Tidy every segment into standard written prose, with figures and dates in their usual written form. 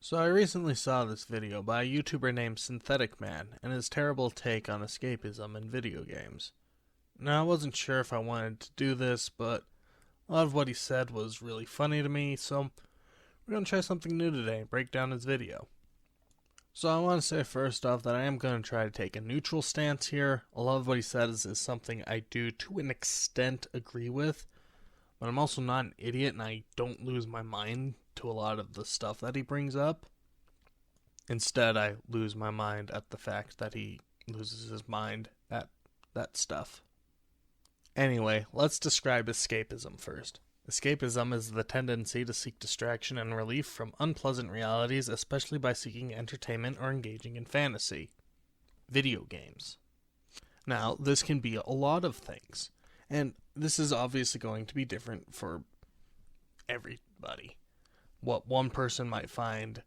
So I recently saw this video by a YouTuber named Synthetic Man and his terrible take on escapism in video games. Now I wasn't sure if I wanted to do this, but a lot of what he said was really funny to me, so we're going to try something new today and break down his video. So I want to say first off that I am going to try to take a neutral stance here. A lot of what he says is something I do to an extent agree with, but I'm also not an idiot and I don't lose my mind to a lot of the stuff that he brings up. Instead, I lose my mind at the fact that he loses his mind at that stuff. Anyway, let's describe escapism first. Escapism is the tendency to seek distraction and relief from unpleasant realities, especially by seeking entertainment or engaging in fantasy. Video games. Now, this can be a lot of things, and this is obviously going to be different for everybody. What one person might find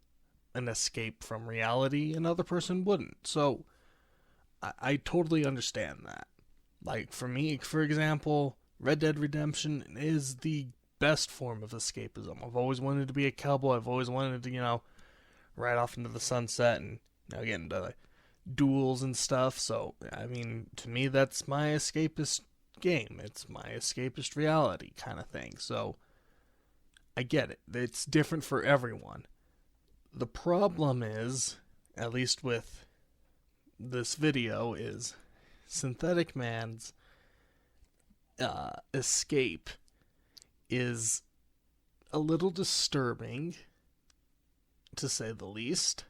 an escape from reality, another person wouldn't. So, I totally understand that. Like, for me, for example, Red Dead Redemption is the best form of escapism. I've always wanted to be a cowboy. I've always wanted to, ride off into the sunset and, get into duels and stuff. So, I mean, to me, that's my escapist game. It's my escapist reality kind of thing. So, I get it. It's different for everyone. The problem is, at least with this video, is Synthetic Man's escape is a little disturbing, to say the least,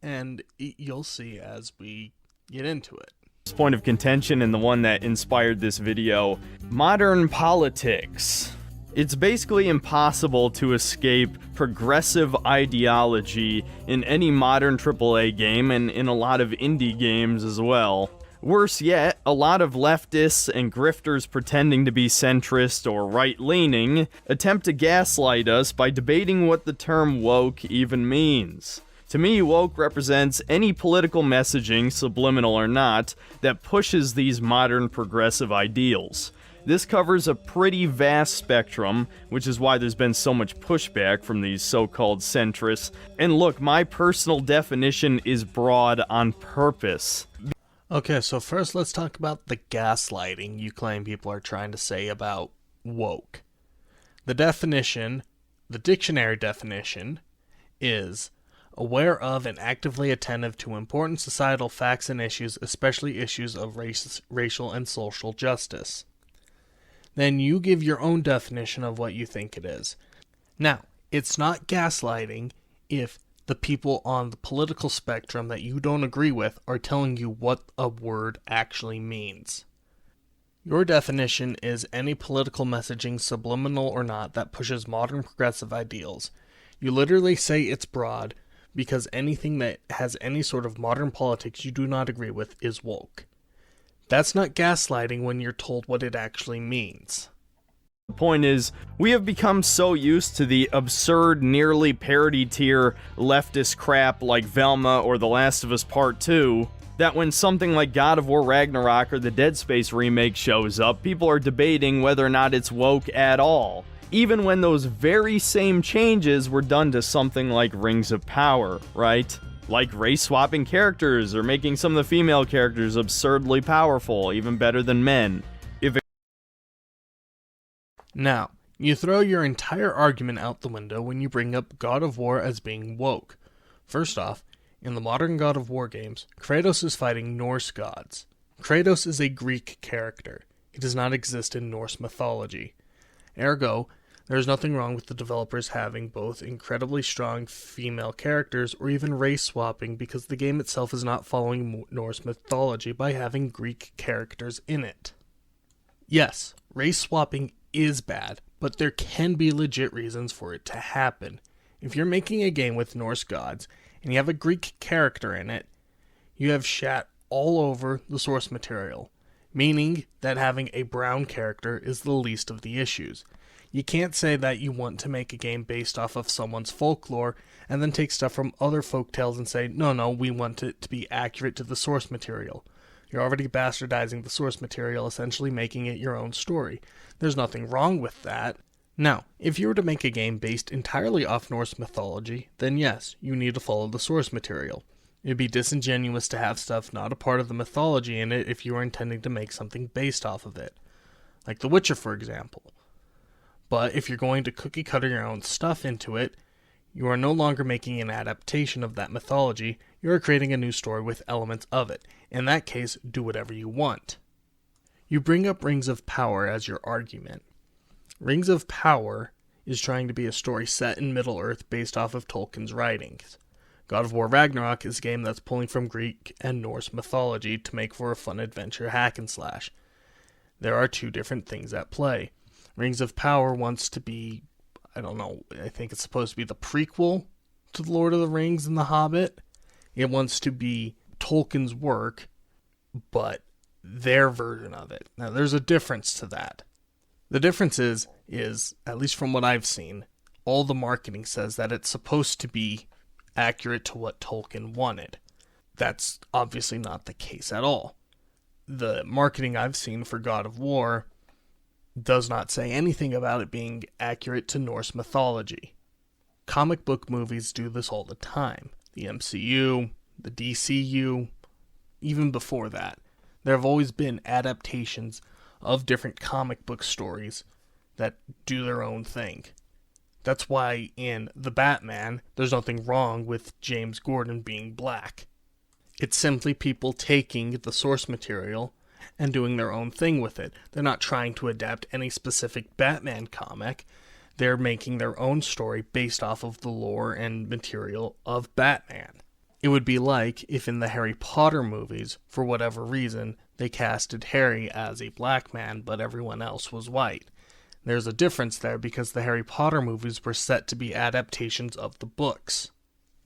and you'll see as we get into it. Point of contention and the one that inspired this video: modern politics. It's basically impossible to escape progressive ideology in any modern AAA game and in a lot of indie games as well. Worse yet, a lot of leftists and grifters pretending to be centrist or right-leaning attempt to gaslight us by debating what the term woke even means. To me, woke represents any political messaging, subliminal or not, that pushes these modern progressive ideals. This covers a pretty vast spectrum, which is why there's been so much pushback from these so-called centrists. And look, my personal definition is broad on purpose. Okay, so first let's talk about the gaslighting you claim people are trying to say about woke. The definition, the dictionary definition, is aware of and actively attentive to important societal facts and issues, especially issues of racial and social justice. Then you give your own definition of what you think it is. Now, it's not gaslighting if the people on the political spectrum that you don't agree with are telling you what a word actually means. Your definition is any political messaging, subliminal or not, that pushes modern progressive ideals. You literally say it's broad because anything that has any sort of modern politics you do not agree with is woke. That's not gaslighting when you're told what it actually means. The point is, we have become so used to the absurd, nearly parody tier leftist crap like Velma or The Last of Us Part 2, that when something like God of War Ragnarok or the Dead Space remake shows up, people are debating whether or not it's woke at all. Even when those very same changes were done to something like Rings of Power, right? Like race-swapping characters, or making some of the female characters absurdly powerful, even better than men. Now, you throw your entire argument out the window when you bring up God of War as being woke. First off, in the modern God of War games, Kratos is fighting Norse gods. Kratos is a Greek character. He does not exist in Norse mythology. Ergo, there is nothing wrong with the developers having both incredibly strong female characters or even race swapping because the game itself is not following Norse mythology by having Greek characters in it. Yes, race swapping is bad, but there can be legit reasons for it to happen. If you're making a game with Norse gods and you have a Greek character in it, you have shat all over the source material, meaning that having a brown character is the least of the issues. You can't say that you want to make a game based off of someone's folklore and then take stuff from other folktales and say, no, we want it to be accurate to the source material. You're already bastardizing the source material, essentially making it your own story. There's nothing wrong with that. Now, if you were to make a game based entirely off Norse mythology, then yes, you need to follow the source material. It'd be disingenuous to have stuff not a part of the mythology in it if you were intending to make something based off of it. Like The Witcher, for example. But if you're going to cookie cutter your own stuff into it, you are no longer making an adaptation of that mythology, you are creating a new story with elements of it. In that case, do whatever you want. You bring up Rings of Power as your argument. Rings of Power is trying to be a story set in Middle-earth based off of Tolkien's writings. God of War Ragnarok is a game that's pulling from Greek and Norse mythology to make for a fun adventure hack and slash. There are two different things at play. Rings of Power wants to be, I think it's supposed to be the prequel to The Lord of the Rings and The Hobbit. It wants to be Tolkien's work, but their version of it. Now, there's a difference to that. The difference is, at least from what I've seen, all the marketing says that it's supposed to be accurate to what Tolkien wanted. That's obviously not the case at all. The marketing I've seen for God of War does not say anything about it being accurate to Norse mythology. Comic book movies do this all the time. The MCU, the DCU, even before that. There have always been adaptations of different comic book stories that do their own thing. That's why in The Batman, there's nothing wrong with James Gordon being black. It's simply people taking the source material and doing their own thing with it. They're not trying to adapt any specific Batman comic. They're making their own story based off of the lore and material of Batman. It would be like if in the Harry Potter movies, for whatever reason, they casted Harry as a black man, but everyone else was white. There's a difference there because the Harry Potter movies were set to be adaptations of the books.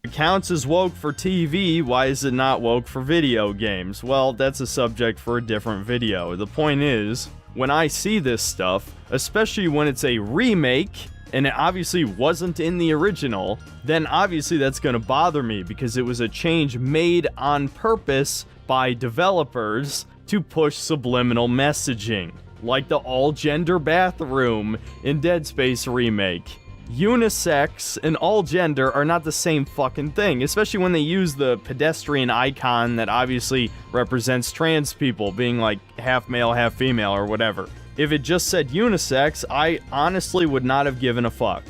It counts as woke for TV, why is it not woke for video games? Well, that's a subject for a different video. The point is, when I see this stuff, especially when it's a remake, and it obviously wasn't in the original, then obviously that's going to bother me because it was a change made on purpose by developers to push subliminal messaging, like the all-gender bathroom in Dead Space Remake. Unisex and all gender are not the same fucking thing, especially when they use the pedestrian icon that obviously represents trans people being like half male, half female or whatever. If it just said unisex, I honestly would not have given a fuck.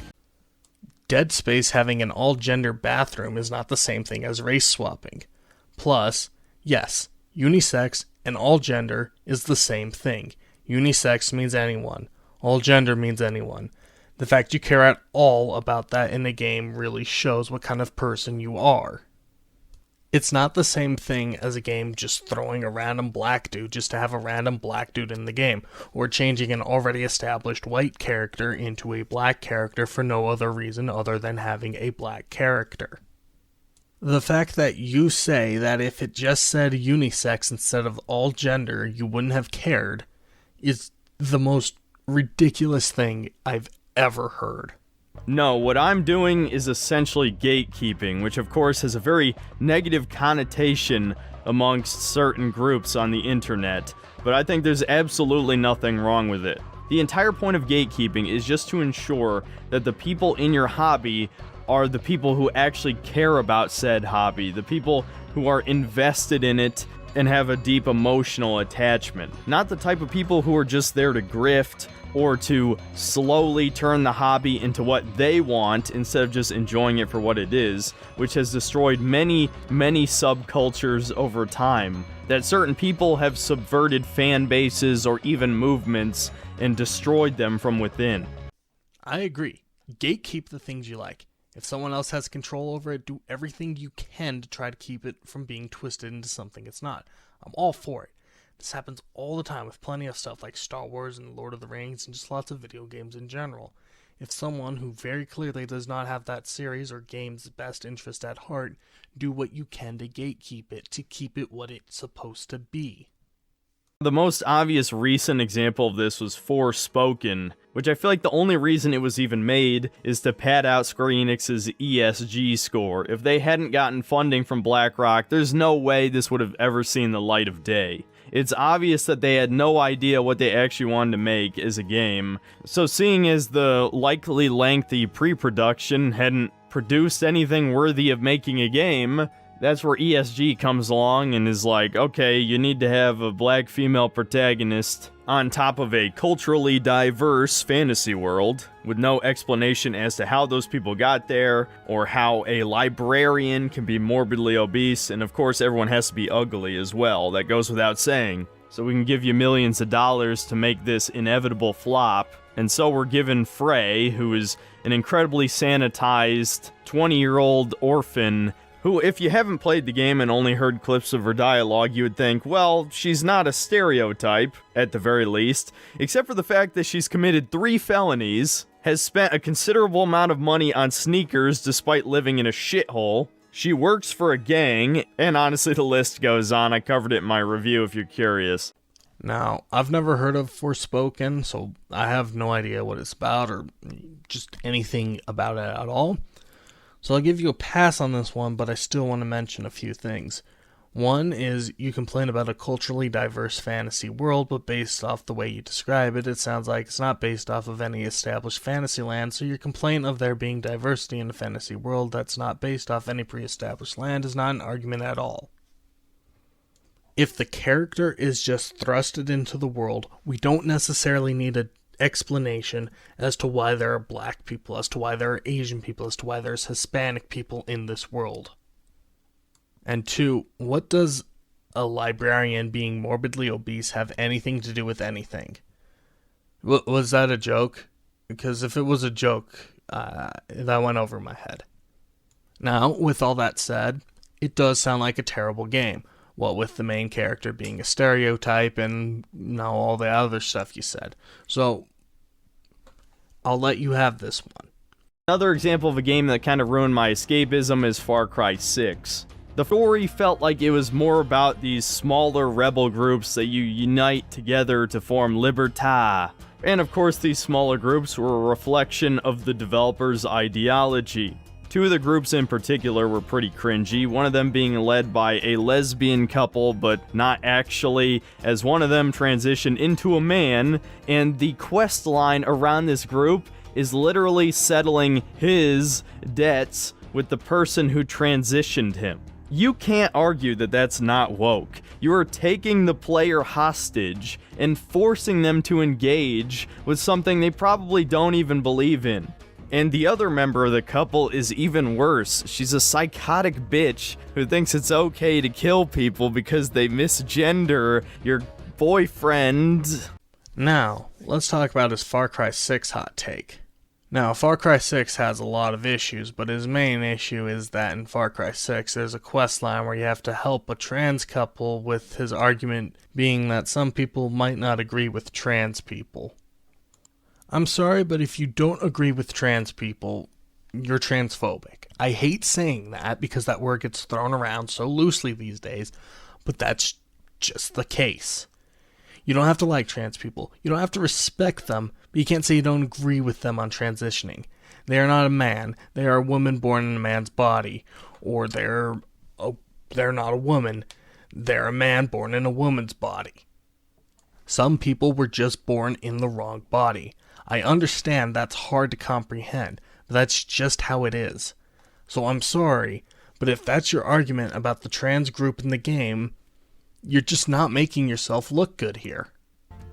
Dead Space having an all-gender bathroom is not the same thing as race swapping. Plus, yes, unisex and all gender is the same thing. Unisex means anyone. All gender means anyone. The fact you care at all about that in a game really shows what kind of person you are. It's not the same thing as a game just throwing a random black dude just to have a random black dude in the game, or changing an already established white character into a black character for no other reason other than having a black character. The fact that you say that if it just said unisex instead of all gender, you wouldn't have cared, is the most ridiculous thing I've ever heard. No, what I'm doing is essentially gatekeeping, which of course has a very negative connotation amongst certain groups on the internet, but I think there's absolutely nothing wrong with it. The entire point of gatekeeping is just to ensure that the people in your hobby are the people who actually care about said hobby, the people who are invested in it and have a deep emotional attachment. Not the type of people who are just there to grift or to slowly turn the hobby into what they want instead of just enjoying it for what it is, which has destroyed many, many subcultures over time. That certain people have subverted fan bases or even movements and destroyed them from within. I agree. Gatekeep the things you like. If someone else has control over it, do everything you can to try to keep it from being twisted into something it's not. I'm all for it. This happens all the time with plenty of stuff like Star Wars and Lord of the Rings and just lots of video games in general. If someone who very clearly does not have that series or game's best interest at heart, do what you can to gatekeep it, to keep it what it's supposed to be. The most obvious recent example of this was Forespoken, which I feel like the only reason it was even made is to pad out Square Enix's ESG score. If they hadn't gotten funding from BlackRock, there's no way this would have ever seen the light of day. it's obvious that they had no idea what they actually wanted to make as a game. So seeing as the likely lengthy pre-production hadn't produced anything worthy of making a game, that's where ESG comes along and is like, okay, you need to have a black female protagonist on top of a culturally diverse fantasy world, with no explanation as to how those people got there, or how a librarian can be morbidly obese, and of course everyone has to be ugly as well, that goes without saying. So we can give you millions of dollars to make this inevitable flop, and so we're given Frey, who is an incredibly sanitized 20-year-old orphan who, if you haven't played the game and only heard clips of her dialogue, you would think, well, she's not a stereotype, at the very least, except for the fact that she's committed 3 felonies, has spent a considerable amount of money on sneakers despite living in a shithole, she works for a gang, and honestly the list goes on. I covered it in my review if you're curious. Now, I've never heard of Forespoken, so I have no idea what it's about or just anything about it at all. So I'll give you a pass on this one, but I still want to mention a few things. One is you complain about a culturally diverse fantasy world, but based off the way you describe it, it sounds like it's not based off of any established fantasy land, so your complaint of there being diversity in a fantasy world that's not based off any pre-established land is not an argument at all. If the character is just thrusted into the world, we don't necessarily need an explanation as to why there are black people, as to why there are Asian people, as to why there's Hispanic people in this world. And 2, what does a librarian being morbidly obese have anything to do with anything? Was that a joke? Because if it was a joke, that went over my head. Now, with all that said, it does sound like a terrible game. What with the main character being a stereotype and all the other stuff you said. So, I'll let you have this one. Another example of a game that kind of ruined my escapism is Far Cry 6. The story felt like it was more about these smaller rebel groups that you unite together to form Libertad. And of course these smaller groups were a reflection of the developer's ideology. 2 of the groups in particular were pretty cringy, one of them being led by a lesbian couple, but not actually, as one of them transitioned into a man, and the quest line around this group is literally settling his debts with the person who transitioned him. You can't argue that that's not woke. You are taking the player hostage and forcing them to engage with something they probably don't even believe in. And the other member of the couple is even worse. She's a psychotic bitch who thinks it's okay to kill people because they misgender your boyfriend. Now, let's talk about his Far Cry 6 hot take. Now, Far Cry 6 has a lot of issues, but his main issue is that in Far Cry 6 there's a quest line where you have to help a trans couple, with his argument being that some people might not agree with trans people. I'm sorry, but if you don't agree with trans people, you're transphobic. I hate saying that because that word gets thrown around so loosely these days, but that's just the case. You don't have to like trans people. You don't have to respect them, but you can't say you don't agree with them on transitioning. They are not a man. They are a woman born in a man's body. Or they're not a woman. They're a man born in a woman's body. Some people were just born in the wrong body. I understand that's hard to comprehend, but that's just how it is. So I'm sorry, but if that's your argument about the trans group in the game, you're just not making yourself look good here.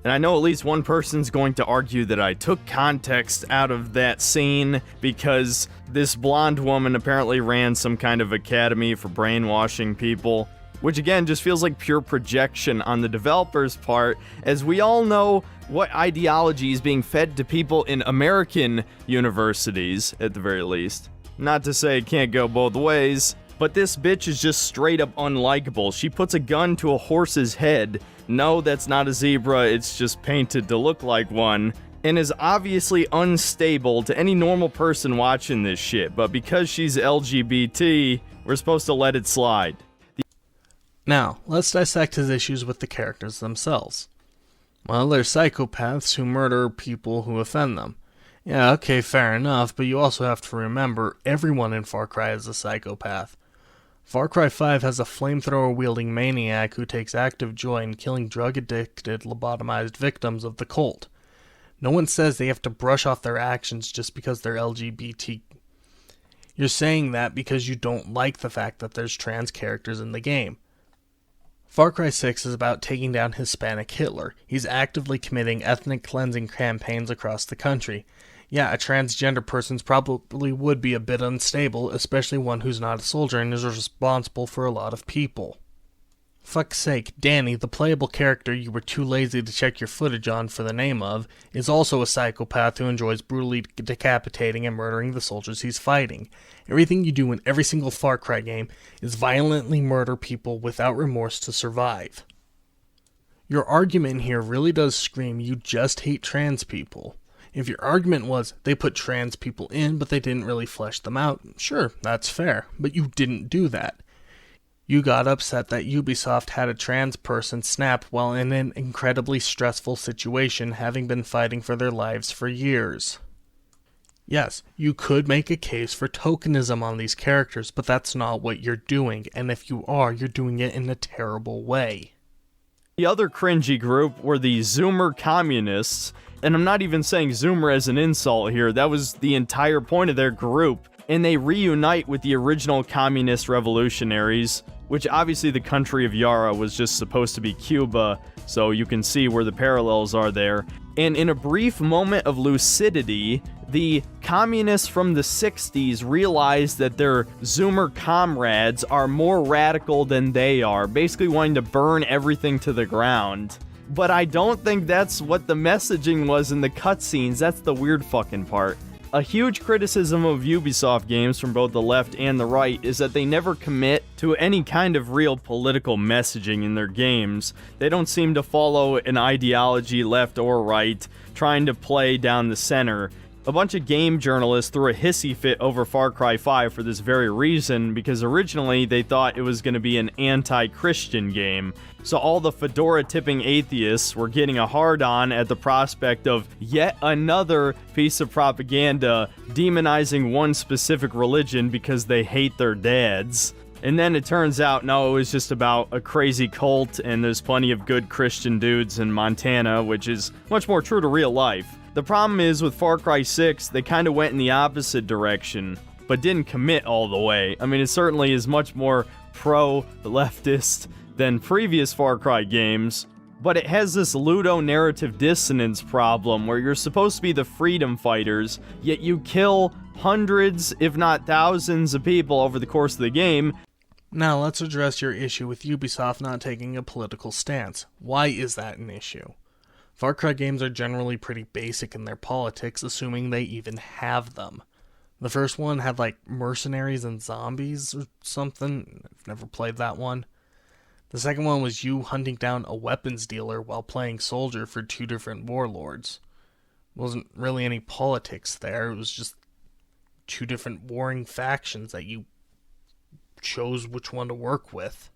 And I know at least one person's going to argue that I took context out of that scene because this blonde woman apparently ran some kind of academy for brainwashing people, which again just feels like pure projection on the developer's part, as we all know what ideology is being fed to people in American universities, at the very least. Not to say it can't go both ways, but this bitch is just straight up unlikable. She puts a gun to a horse's head. No, that's not a zebra, it's just painted to look like one, and is obviously unstable to any normal person watching this shit, but because she's LGBT, we're supposed to let it slide. Now, let's dissect his issues with the characters themselves. Well, they're psychopaths who murder people who offend them. Yeah, okay, fair enough, but you also have to remember everyone in Far Cry is a psychopath. Far Cry 5 has a flamethrower-wielding maniac who takes active joy in killing drug-addicted, lobotomized victims of the cult. No one says they have to brush off their actions just because they're LGBT. You're saying that because you don't like the fact that there's trans characters in the game. Far Cry 6 is about taking down Hispanic Hitler. He's actively committing ethnic cleansing campaigns across the country. Yeah, a transgender person probably would be a bit unstable, especially one who's not a soldier and is responsible for a lot of people. Fuck's sake, Danny, the playable character you were too lazy to check your footage on for the name of, is also a psychopath who enjoys brutally decapitating and murdering the soldiers he's fighting. Everything you do in every single Far Cry game is violently murder people without remorse to survive. Your argument here really does scream you just hate trans people. If your argument was they put trans people in but they didn't really flesh them out, sure, that's fair, but you didn't do that. You got upset that Ubisoft had a trans person snap while in an incredibly stressful situation, having been fighting for their lives for years. Yes, you could make a case for tokenism on these characters, but that's not what you're doing, and if you are, you're doing it in a terrible way. The other cringy group were the Zoomer communists, and I'm not even saying Zoomer as an insult here, that was the entire point of their group. And they reunite with the original communist revolutionaries, which obviously the country of Yara was just supposed to be Cuba, so you can see where the parallels are there. And in a brief moment of lucidity, the communists from the 60s realized that their Zoomer comrades are more radical than they are, basically wanting to burn everything to the ground. But I don't think that's what the messaging was in the cutscenes. That's the weird fucking part. A huge criticism of Ubisoft games from both the left and the right is that they never commit to any kind of real political messaging in their games. They don't seem to follow an ideology left or right, trying to play down the center. A bunch of game journalists threw a hissy fit over Far Cry 5 for this very reason, because originally they thought it was going to be an anti-Christian game. So all the fedora-tipping atheists were getting a hard-on at the prospect of yet another piece of propaganda demonizing one specific religion because they hate their dads. And then it turns out, no, it was just about a crazy cult, and there's plenty of good Christian dudes in Montana, which is much more true to real life. The problem is, with Far Cry 6, they kind of went in the opposite direction, but didn't commit all the way. I mean, it certainly is much more pro-leftist than previous Far Cry games, but it has this ludo-narrative dissonance problem where you're supposed to be the freedom fighters, yet you kill hundreds, if not thousands, of people over the course of the game. Now let's address your issue with Ubisoft not taking a political stance. Why is that an issue? Far Cry games are generally pretty basic in their politics, assuming they even have them. The first one had like mercenaries and zombies or something. I've never played that one. The second one was you hunting down a weapons dealer while playing soldier for two different warlords. Wasn't really any politics there, it was just two different warring factions that you chose which one to work with.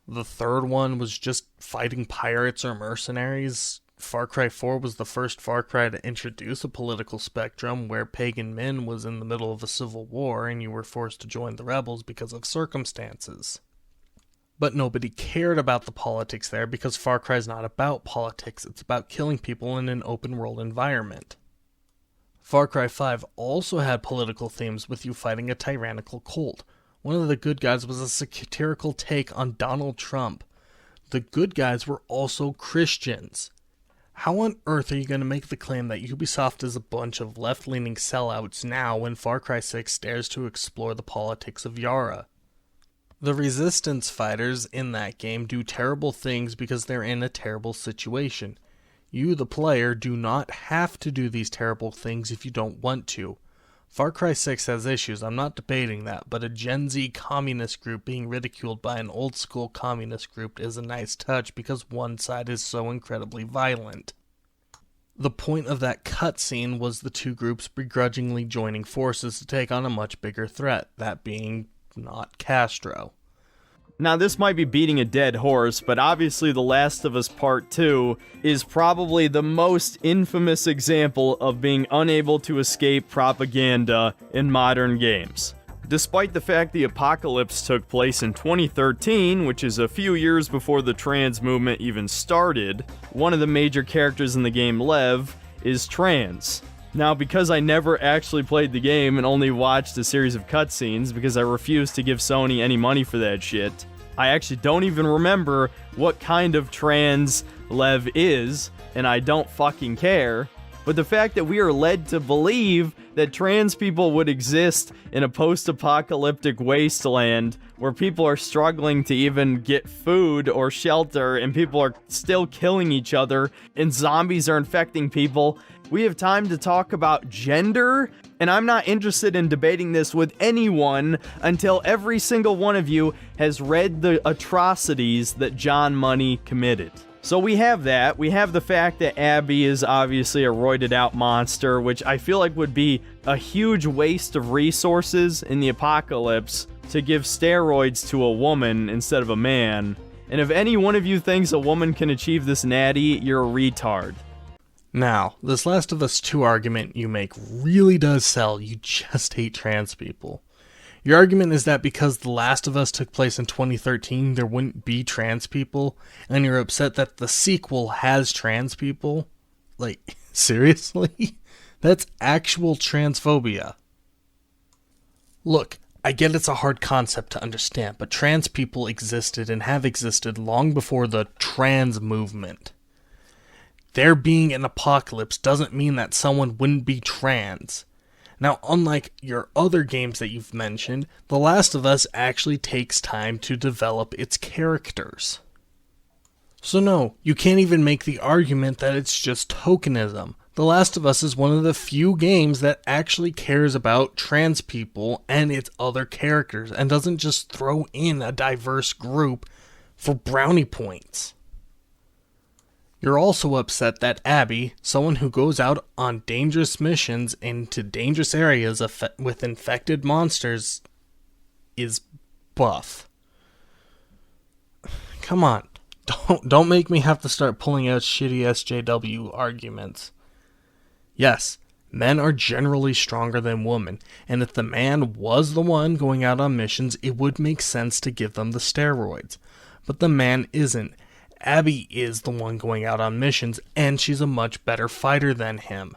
The third one was just fighting pirates or mercenaries. Far Cry 4 was the first Far Cry to introduce a political spectrum where Pagan Min was in the middle of a civil war and you were forced to join the rebels because of circumstances. But nobody cared about the politics there because Far Cry is not about politics, it's about killing people in an open world environment. Far Cry 5 also had political themes with you fighting a tyrannical cult. One of the good guys was a satirical take on Donald Trump. The good guys were also Christians. How on earth are you going to make the claim that Ubisoft is a bunch of left-leaning sellouts now when Far Cry 6 dares to explore the politics of Yara? The resistance fighters in that game do terrible things because they're in a terrible situation. You, the player, do not have to do these terrible things if you don't want to. Far Cry 6 has issues, I'm not debating that, but a Gen Z communist group being ridiculed by an old school communist group is a nice touch because one side is so incredibly violent. The point of that cutscene was the two groups begrudgingly joining forces to take on a much bigger threat, that being not Castro. Now, this might be beating a dead horse, but obviously The Last of Us Part 2 is probably the most infamous example of being unable to escape propaganda in modern games. Despite the fact the apocalypse took place in 2013, which is a few years before the trans movement even started, one of the major characters in the game, Lev, is trans. Now, because I never actually played the game and only watched a series of cutscenes because I refused to give Sony any money for that shit, I actually don't even remember what kind of trans Lev is, and I don't fucking care. But the fact that we are led to believe that trans people would exist in a post-apocalyptic wasteland where people are struggling to even get food or shelter and people are still killing each other and zombies are infecting people, we have time to talk about gender, and I'm not interested in debating this with anyone until every single one of you has read the atrocities that John Money committed. So we have that. We have the fact that Abby is obviously a roided out monster, which I feel like would be a huge waste of resources in the apocalypse to give steroids to a woman instead of a man. And if any one of you thinks a woman can achieve this natty, you're a retard. Now, this Last of Us 2 argument you make really does sell. You just hate trans people. Your argument is that because The Last of Us took place in 2013, there wouldn't be trans people, and you're upset that the sequel has trans people? Like, seriously? That's actual transphobia. Look, I get it's a hard concept to understand, but trans people existed and have existed long before the trans movement. There being an apocalypse doesn't mean that someone wouldn't be trans. Now, unlike your other games that you've mentioned, The Last of Us actually takes time to develop its characters. So no, you can't even make the argument that it's just tokenism. The Last of Us is one of the few games that actually cares about trans people and its other characters, and doesn't just throw in a diverse group for brownie points. You're also upset that Abby, someone who goes out on dangerous missions into dangerous areas with infected monsters, is buff. Come on, don't make me have to start pulling out shitty SJW arguments. Yes, men are generally stronger than women, and if the man was the one going out on missions, it would make sense to give them the steroids. But the man isn't. Abby is the one going out on missions, and she's a much better fighter than him.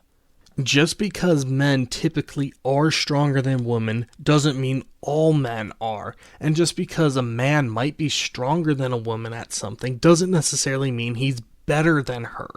Just because men typically are stronger than women doesn't mean all men are, and just because a man might be stronger than a woman at something doesn't necessarily mean he's better than her.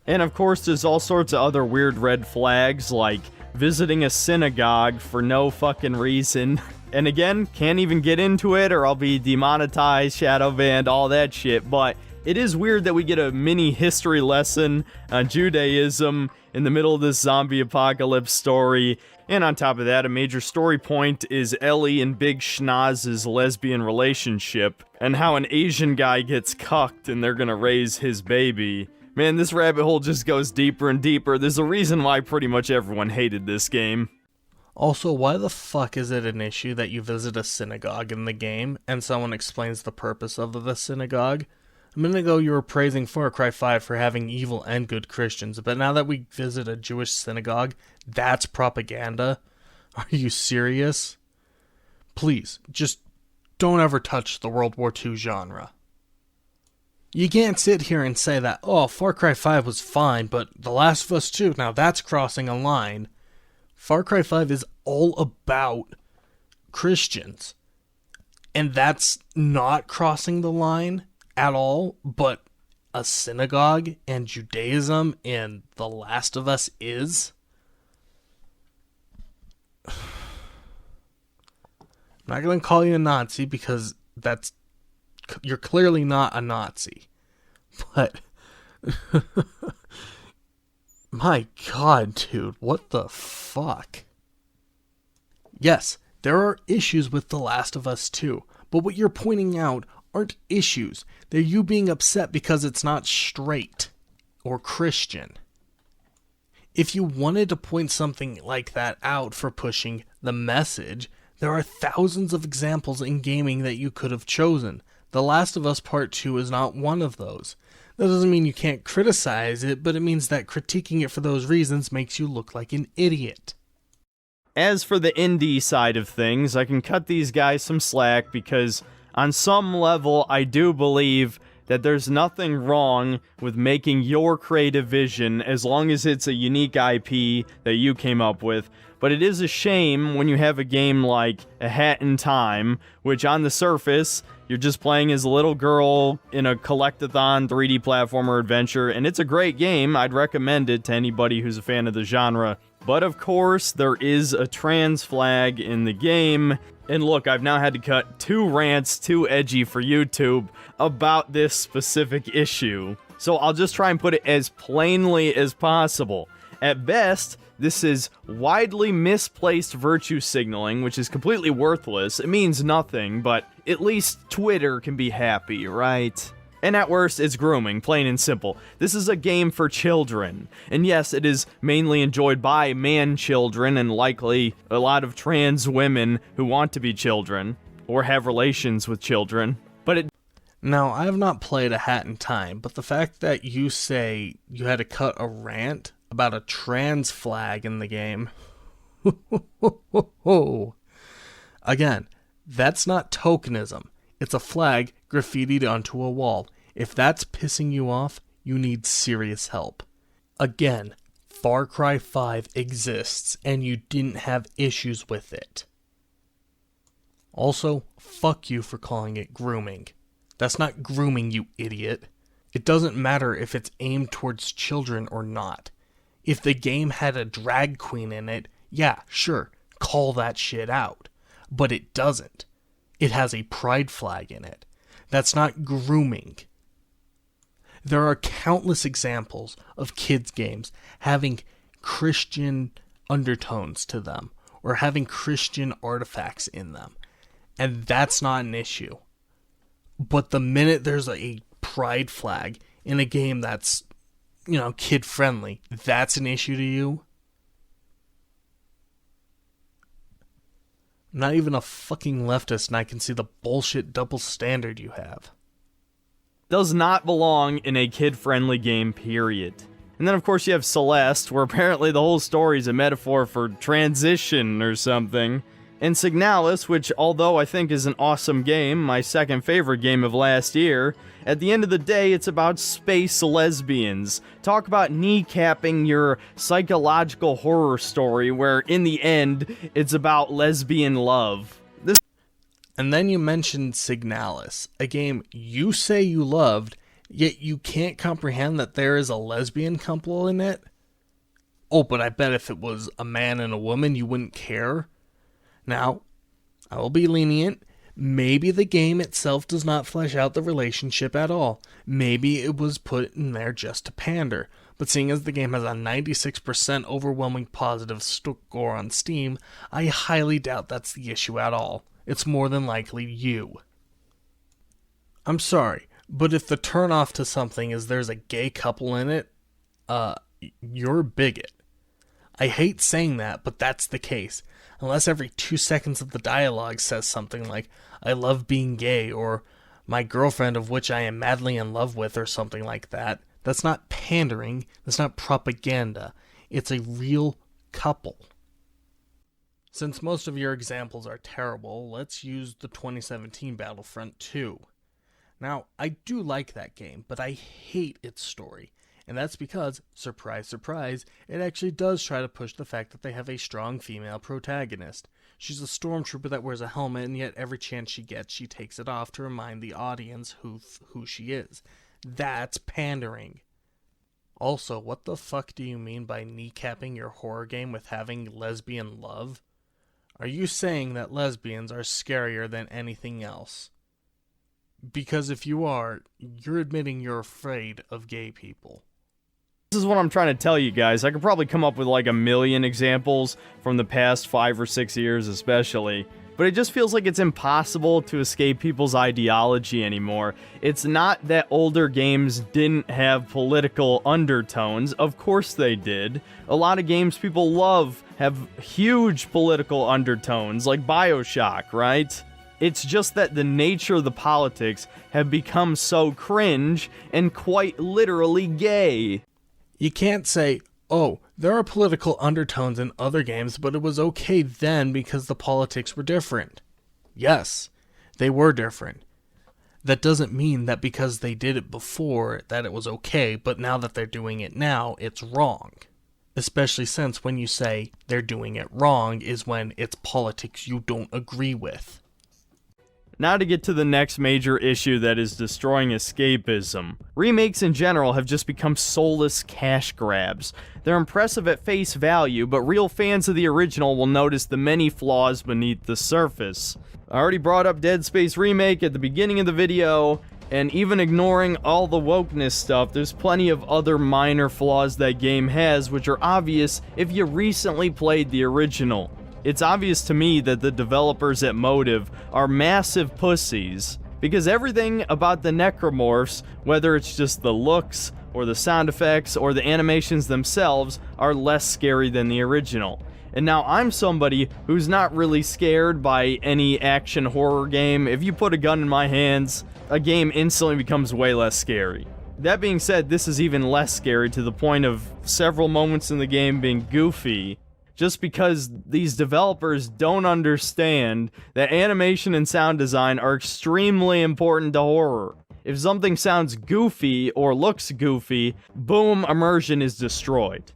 And of course, there's all sorts of other weird red flags, like visiting a synagogue for no fucking reason. And again, can't even get into it or I'll be demonetized, shadow banned, all that shit, but it is weird that we get a mini history lesson on Judaism in the middle of this zombie apocalypse story. And on top of that, a major story point is Ellie and Big Schnoz's lesbian relationship and how an Asian guy gets cucked and they're gonna raise his baby. Man, this rabbit hole just goes deeper and deeper. There's a reason why pretty much everyone hated this game. Also, why the fuck is it an issue that you visit a synagogue in the game and someone explains the purpose of the synagogue? A minute ago you were praising Far Cry 5 for having evil and good Christians, but now that we visit a Jewish synagogue, that's propaganda? Are you serious? Please, just don't ever touch the World War II genre. You can't sit here and say that, oh, Far Cry 5 was fine, but The Last of Us 2, now that's crossing a line. Far Cry 5 is all about Christians. And that's not crossing the line at all, but a synagogue and Judaism and The Last of Us is? I'm not going to call you a Nazi because you're clearly not a Nazi. But my god, dude, what the fuck? Yes, there are issues with The Last of Us 2, but what you're pointing out aren't issues. They're you being upset because it's not straight or Christian. If you wanted to point something like that out for pushing the message, there are thousands of examples in gaming that you could have chosen. The Last of Us Part 2 is not one of those. That doesn't mean you can't criticize it, but it means that critiquing it for those reasons makes you look like an idiot. As for the indie side of things, I can cut these guys some slack because on some level I do believe that there's nothing wrong with making your creative vision as long as it's a unique IP that you came up with. But it is a shame when you have a game like A Hat in Time, which on the surface, you're just playing as a little girl in a collectathon 3D platformer adventure, and it's a great game. I'd recommend it to anybody who's a fan of the genre. But of course, there is a trans flag in the game. And look, I've now had to cut 2 rants too edgy for YouTube about this specific issue. So I'll just try and put it as plainly as possible. At best, this is widely misplaced virtue signaling, which is completely worthless. It means nothing, but at least Twitter can be happy, right? And at worst, it's grooming, plain and simple. This is a game for children. And yes, it is mainly enjoyed by man-children and likely a lot of trans women who want to be children or have relations with children. But it... Now, I have not played A Hat in Time, but the fact that you say you had to cut a rant about a trans flag in the game... Again, that's not tokenism. It's a flag graffitied onto a wall. If that's pissing you off, you need serious help. Again, Far Cry 5 exists, and you didn't have issues with it. Also, fuck you for calling it grooming. That's not grooming, you idiot. It doesn't matter if it's aimed towards children or not. If the game had a drag queen in it, yeah, sure, call that shit out. But it doesn't. It has a pride flag in it. That's not grooming. There are countless examples of kids' games having Christian undertones to them, or having Christian artifacts in them. And that's not an issue. But the minute there's a pride flag in a game that's, kid-friendly, that's an issue to you? I'm not even a fucking leftist, and I can see the bullshit double standard you have. Does not belong in a kid-friendly game, period. And then, of course, you have Celeste, where apparently the whole story is a metaphor for transition or something. And Signalis, which, although I think is an awesome game, my second favorite game of last year, at the end of the day, it's about space lesbians. Talk about kneecapping your psychological horror story, where in the end, it's about lesbian love. And then you mentioned Signalis, a game you say you loved, yet you can't comprehend that there is a lesbian couple in it? Oh, but I bet if it was a man and a woman, you wouldn't care. Now, I will be lenient. Maybe the game itself does not flesh out the relationship at all. Maybe it was put in there just to pander. But seeing as the game has a 96% overwhelming positive score on Steam, I highly doubt that's the issue at all. It's more than likely you. I'm sorry, but if the turnoff to something is there's a gay couple in it, you're a bigot. I hate saying that, but that's the case. Unless every 2 seconds of the dialogue says something like, I love being gay, or my girlfriend of which I am madly in love with, or something like that. That's not pandering, that's not propaganda. It's a real couple. Since most of your examples are terrible, let's use the 2017 Battlefront 2. Now, I do like that game, but I hate its story. And that's because, surprise, surprise, it actually does try to push the fact that they have a strong female protagonist. She's a stormtrooper that wears a helmet, and yet every chance she gets, she takes it off to remind the audience who she is. That's pandering. Also, what the fuck do you mean by kneecapping your horror game with having lesbian love? Are you saying that lesbians are scarier than anything else? Because if you are, you're admitting you're afraid of gay people. This is what I'm trying to tell you guys. I could probably come up with like a million examples from the past 5 or 6 years especially. But it just feels like it's impossible to escape people's ideology anymore. It's not that older games didn't have political undertones. Of course they did. A lot of games people love have huge political undertones, like BioShock, right? It's just that the nature of the politics have become so cringe and quite literally gay. You can't say, oh, there are political undertones in other games, but it was okay then because the politics were different. Yes, they were different. That doesn't mean that because they did it before that it was okay, but now that they're doing it now, it's wrong. Especially since when you say they're doing it wrong is when it's politics you don't agree with. Now to get to the next major issue that is destroying escapism. Remakes in general have just become soulless cash grabs. They're impressive at face value, but real fans of the original will notice the many flaws beneath the surface. I already brought up Dead Space Remake at the beginning of the video, and even ignoring all the wokeness stuff, there's plenty of other minor flaws that game has which are obvious if you recently played the original. It's obvious to me that the developers at Motive are massive pussies, because everything about the necromorphs, whether it's just the looks, or the sound effects, or the animations themselves, are less scary than the original. And now I'm somebody who's not really scared by any action horror game. If you put a gun in my hands, a game instantly becomes way less scary. That being said, this is even less scary to the point of several moments in the game being goofy, just because these developers don't understand that animation and sound design are extremely important to horror. If something sounds goofy or looks goofy, boom, immersion is destroyed.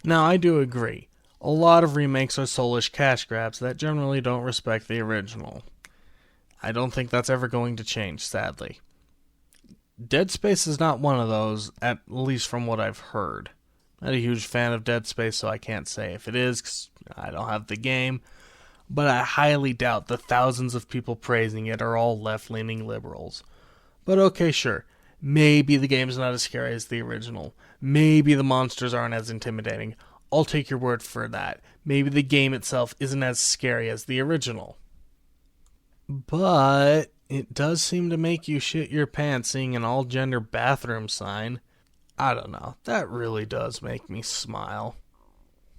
Now, I do agree. A lot of remakes are soulish cash grabs that generally don't respect the original. I don't think that's ever going to change, sadly. Dead Space is not one of those, at least from what I've heard. I'm not a huge fan of Dead Space, so I can't say if it is, 'cause I don't have the game, but I highly doubt the thousands of people praising it are all left-leaning liberals. But okay, sure. Maybe the game's not as scary as the original. Maybe the monsters aren't as intimidating. I'll take your word for that. Maybe the game itself isn't as scary as the original. But it does seem to make you shit your pants seeing an all-gender bathroom sign. I don't know. That really does make me smile.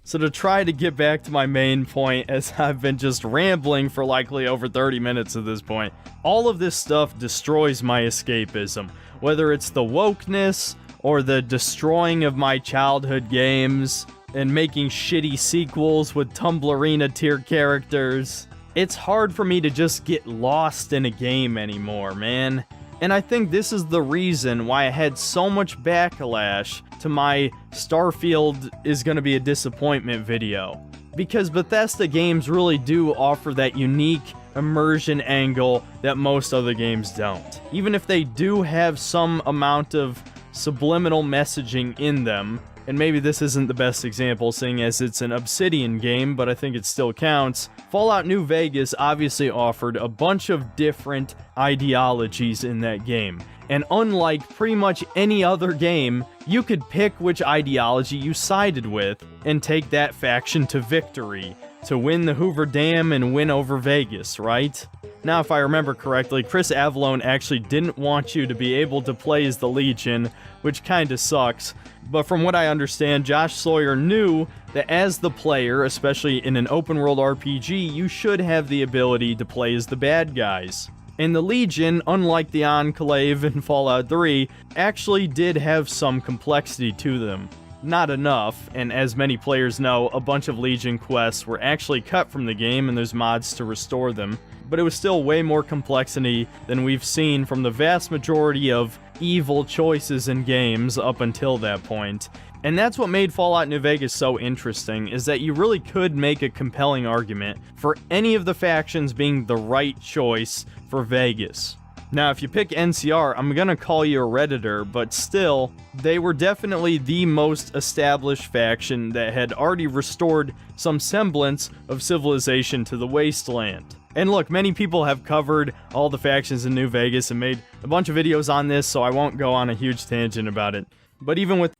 So to try to get back to my main point, as I've been just rambling for likely over 30 minutes at this point, all of this stuff destroys my escapism. Whether it's the wokeness, or the destroying of my childhood games, and making shitty sequels with Tumblrina tier characters. It's hard for me to just get lost in a game anymore, man. And I think this is the reason why I had so much backlash to my Starfield is gonna be a disappointment video. Because Bethesda games really do offer that unique immersion angle that most other games don't. Even if they do have some amount of subliminal messaging in them, and maybe this isn't the best example seeing as it's an Obsidian game, but I think it still counts. Fallout New Vegas obviously offered a bunch of different ideologies in that game. And unlike pretty much any other game, you could pick which ideology you sided with and take that faction to victory, to win the Hoover Dam and win over Vegas, right? Now, if I remember correctly, Chris Avallone actually didn't want you to be able to play as the Legion, which kinda sucks. But from what I understand, Josh Sawyer knew that as the player, especially in an open world RPG, you should have the ability to play as the bad guys. And the Legion, unlike the Enclave in Fallout 3, actually did have some complexity to them. Not enough, and as many players know, a bunch of Legion quests were actually cut from the game and there's mods to restore them. But it was still way more complexity than we've seen from the vast majority of evil choices in games up until that point. And that's what made Fallout New Vegas so interesting, is that you really could make a compelling argument for any of the factions being the right choice for Vegas. Now, if you pick NCR, I'm gonna call you a Redditor, but still, they were definitely the most established faction that had already restored some semblance of civilization to the wasteland. And look, many people have covered all the factions in New Vegas and made a bunch of videos on this, so I won't go on a huge tangent about it. But even with...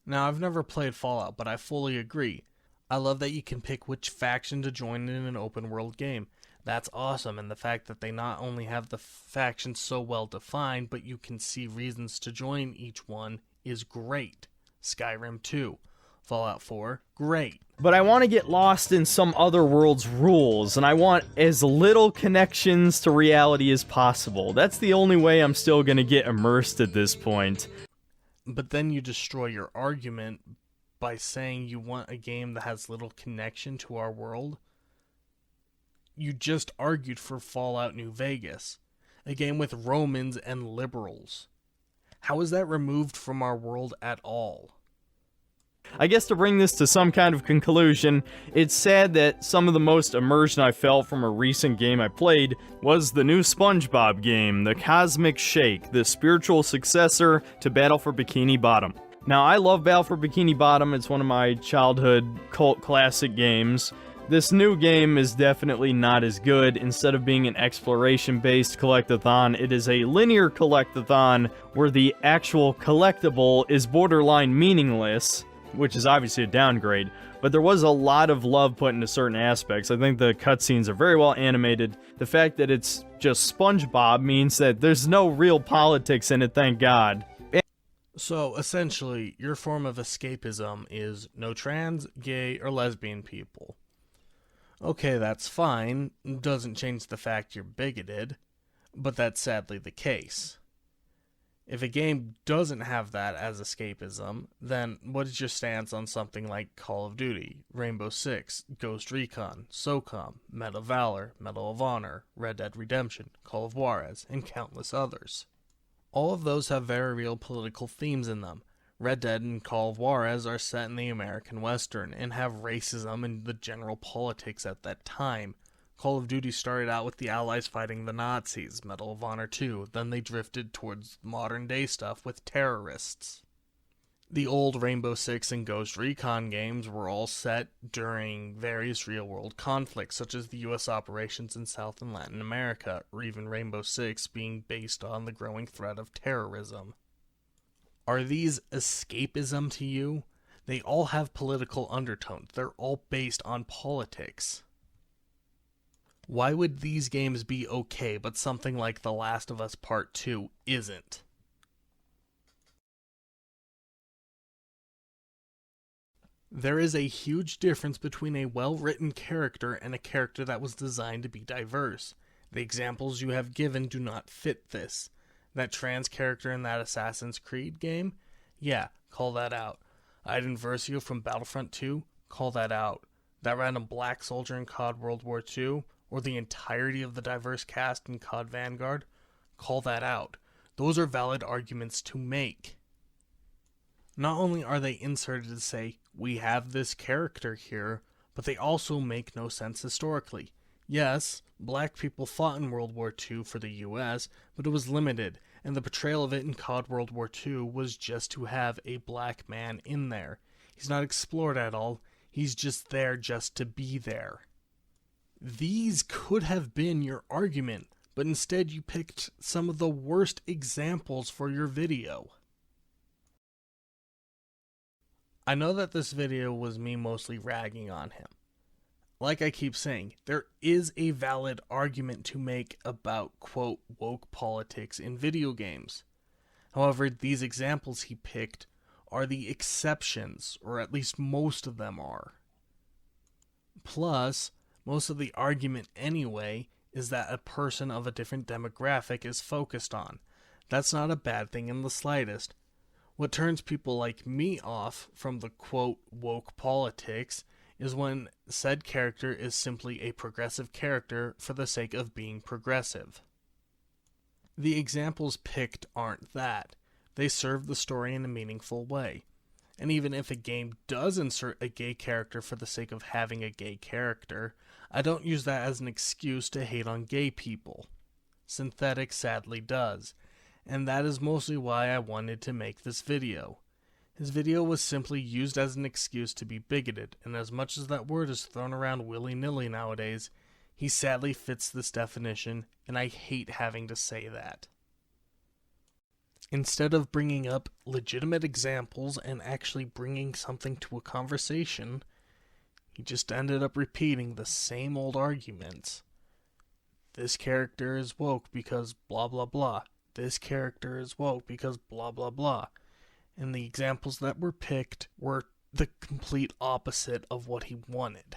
Now, I've never played Fallout, but I fully agree. I love that you can pick which faction to join in an open world game. That's awesome, and the fact that they not only have the factions so well defined, but you can see reasons to join each one is great. Skyrim 2. Fallout 4, great. But I want to get lost in some other world's rules, and I want as little connections to reality as possible. That's the only way I'm still going to get immersed at this point. But then you destroy your argument by saying you want a game that has little connection to our world. You just argued for Fallout New Vegas, a game with Romans and liberals. How is that removed from our world at all? I guess to bring this to some kind of conclusion, it's sad that some of the most immersion I felt from a recent game I played was the new SpongeBob game, The Cosmic Shake, the spiritual successor to Battle for Bikini Bottom. Now, I love Battle for Bikini Bottom, it's one of my childhood cult classic games. This new game is definitely not as good. Instead of being an exploration-based collectathon, it is a linear collectathon where the actual collectible is borderline meaningless, which is obviously a downgrade, but there was a lot of love put into certain aspects. I think the cutscenes are very well animated. The fact that it's just SpongeBob means that there's no real politics in it, thank God. So, essentially, your form of escapism is no trans, gay, or lesbian people. Okay, that's fine, doesn't change the fact you're bigoted, but that's sadly the case. If a game doesn't have that as escapism, then what is your stance on something like Call of Duty, Rainbow Six, Ghost Recon, SOCOM, Medal of Valor, Medal of Honor, Red Dead Redemption, Call of Juarez, and countless others? All of those have very real political themes in them. Red Dead and Call of Juarez are set in the American Western and have racism and the general politics at that time. Call of Duty started out with the Allies fighting the Nazis, Medal of Honor 2, then they drifted towards modern day stuff with terrorists. The old Rainbow Six and Ghost Recon games were all set during various real-world conflicts, such as the U.S. operations in South and Latin America, or even Rainbow Six being based on the growing threat of terrorism. Are these escapism to you? They all have political undertones. They're all based on politics. Why would these games be okay, but something like The Last of Us Part 2 isn't? There is a huge difference between a well-written character and a character that was designed to be diverse. The examples you have given do not fit this. That trans character in that Assassin's Creed game? Yeah, call that out. Iden Versio from Battlefront 2? Call that out. That random black soldier in COD World War II? Or the entirety of the diverse cast in COD Vanguard? Call that out. Those are valid arguments to make. Not only are they inserted to say, we have this character here, but they also make no sense historically. Yes, black people fought in World War II for the US, but it was limited, and the portrayal of it in COD World War II was just to have a black man in there. He's not explored at all, he's just there just to be there. These could have been your argument, but instead you picked some of the worst examples for your video. I know that this video was me mostly ragging on him. Like I keep saying, there is a valid argument to make about, quote, woke politics in video games. However, these examples he picked are the exceptions, or at least most of them are. Plus, most of the argument anyway is that a person of a different demographic is focused on. That's not a bad thing in the slightest. What turns people like me off from the quote woke politics is when said character is simply a progressive character for the sake of being progressive. The examples picked aren't that. They serve the story in a meaningful way. And even if a game does insert a gay character for the sake of having a gay character, I don't use that as an excuse to hate on gay people. Synthetic sadly does. And that is mostly why I wanted to make this video. His video was simply used as an excuse to be bigoted, and as much as that word is thrown around willy-nilly nowadays, he sadly fits this definition, and I hate having to say that. Instead of bringing up legitimate examples and actually bringing something to a conversation, he just ended up repeating the same old arguments. This character is woke because blah blah blah. This character is woke because blah blah blah. And the examples that were picked were the complete opposite of what he wanted.